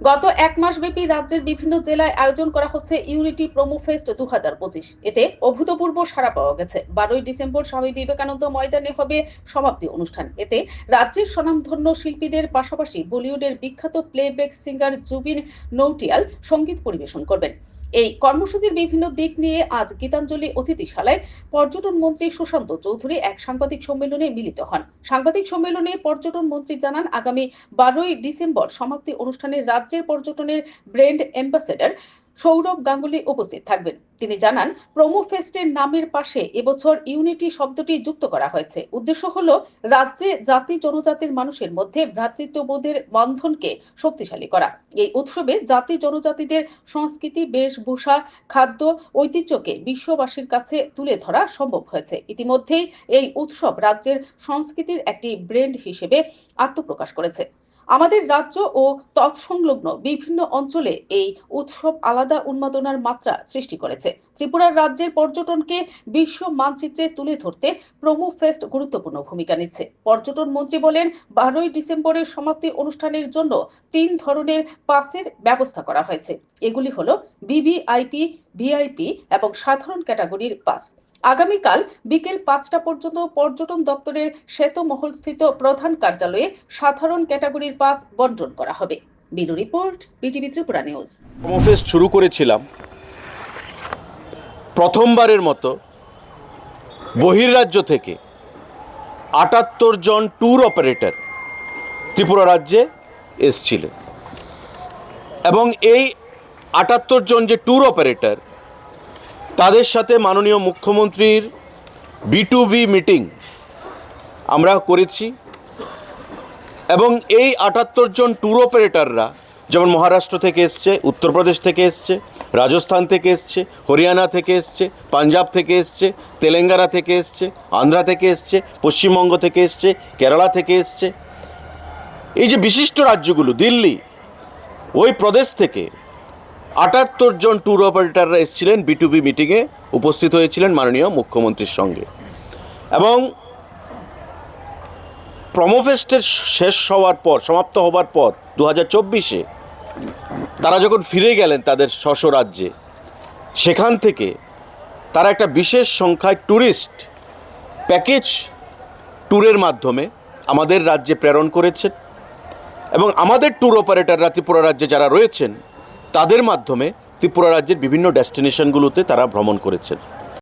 গত এক মাসব্যাপী রাজ্যের বিভিন্ন জেলায় আয়োজন করা হচ্ছে ইউনিটি প্রোমো ফেস্ট 2025। এতে অভূতপূর্ব সাড়া পাওয়া গেছে। 12ই ডিসেম্বর স্বামী বিবেকানন্দ ময়দানে হবে সমাপ্তি অনুষ্ঠান। এতে রাজ্যের স্বনামধন্য শিল্পীদের পাশাপাশি বলিউডের বিখ্যাত প্লেব্যাক সিঙ্গার জুবিন নৌটিয়াল সঙ্গীত পরিবেশন করবেন। এই কর্মসূচির বিভিন্ন দিক নিয়ে আজ গীতাঞ্জলি অতিথিশালায় পর্যটন মন্ত্রী সুশান্ত চৌধুরী এক সাংবাদিক সম্মেলনে মিলিত হন। সাংবাদিক সম্মেলনে পর্যটন মন্ত্রী জানান, আগামী 12ই ডিসেম্বর সমাপ্তি অনুষ্ঠানে রাজ্যের পর্যটনের ব্র্যান্ড অ্যাম্বাসেডর সৌরভ গাঙ্গুলি উপস্থিত থাকবেন। তিনি জানান, প্রোমো ফেস্টের নামের পাশে এবছর ইউনিটি শব্দটি যুক্ত করা হয়েছে। উদ্দেশ্য হলো রাজ্যে জাতি জনজাতির মানুষের মধ্যে ভ্রাতৃত্ববোধের বন্ধনকে শক্তিশালী করা। এই উৎসবে জাতি জনজাতিদের সংস্কৃতি, বেশভূষা, খাদ্য, ঐতিহ্যকে বিশ্ববাসীর কাছে তুলে ধরা সম্ভব হয়েছে। ইতিমধ্যেই এই উৎসব রাজ্যের সংস্কৃতির একটি ব্র্যান্ড হিসেবে আত্মপ্রকাশ করেছে। আমাদের রাজ্য ও তৎসংলগ্ন বিভিন্ন অঞ্চলে এই উৎসব আলাদা উন্মাদনার মাত্রা সৃষ্টি করেছে। ত্রিপুরার রাজ্যের পর্যটনকে বিশ্ব মানচিত্রে তুলে ধরতে প্রোমো ফেস্ট গুরুত্বপূর্ণ ভূমিকা নিচ্ছে। পর্যটন মন্ত্রী বলেন, 12ই ডিসেম্বরের সমাপ্তি অনুষ্ঠানের জন্য 3 ধরনের পাসের ব্যবস্থা করা হয়েছে। এগুলি হলো ভিভিআইপি, ভিআইপি এবং সাধারণ ক্যাটাগরির পাস। আগামীকাল বিকেল 5টা পর্যন্ত পর্যটন দপ্তরের শ্বেতমহলস্থিত প্রধান কার্যালয়ে সাধারণ ক্যাটাগরির পাস বন্টন করা হবে। Bureau report, BTV Tripura news. Promo fest শুরু করেছিলাম প্রথমবারের মতো বহির্রাজ্য থেকে 78 জন ট্যুর অপারেটর ত্রিপুরা রাজ্যে এসেছিলেন এবং এই 78 জন যে ট্যুর অপারেটর, তাদের সাথে মাননীয় মুখ্যমন্ত্রীর B2B মিটিং আমরা করেছি এবং এই 78 জন ট্যুর অপারেটররা যেমন মহারাষ্ট্র থেকে এসছে, উত্তরপ্রদেশ থেকে এসছে, রাজস্থান থেকে এসছে, হরিয়ানা থেকে এসছে, পাঞ্জাব থেকে এসছে, তেলেঙ্গানা থেকে এসছে, আন্ধ্রা থেকে এসছে, পশ্চিমবঙ্গ থেকে এসছে, কেরালা থেকে এসছে। এই যে বিশিষ্ট রাজ্যগুলো, দিল্লি, ওই প্রদেশ থেকে 78 জন ট্যুর অপারেটররা এসেছিলেন, B2B মিটিংয়ে উপস্থিত হয়েছিলেন মাননীয় মুখ্যমন্ত্রীর সঙ্গে। এবং প্রোমো ফেস্টের শেষ হওয়ার পর, সমাপ্ত হবার পর 2024-এ তারা যখন ফিরে গেলেন তাদের স্ব রাজ্যে, সেখান থেকে তারা একটা বিশেষ সংখ্যায় ট্যুরিস্ট প্যাকেজ ট্যুরের মাধ্যমে আমাদের রাজ্যে প্রেরণ করেছেন এবং আমাদের ট্যুর অপারেটররা ত্রিপুরা রাজ্যে যারা রয়েছেন তাদের মাধ্যমে ত্রিপুরা রাজ্যের বিভিন্ন ডেস্টিনেশনগুলোতে তারা ভ্রমণ করেছেন।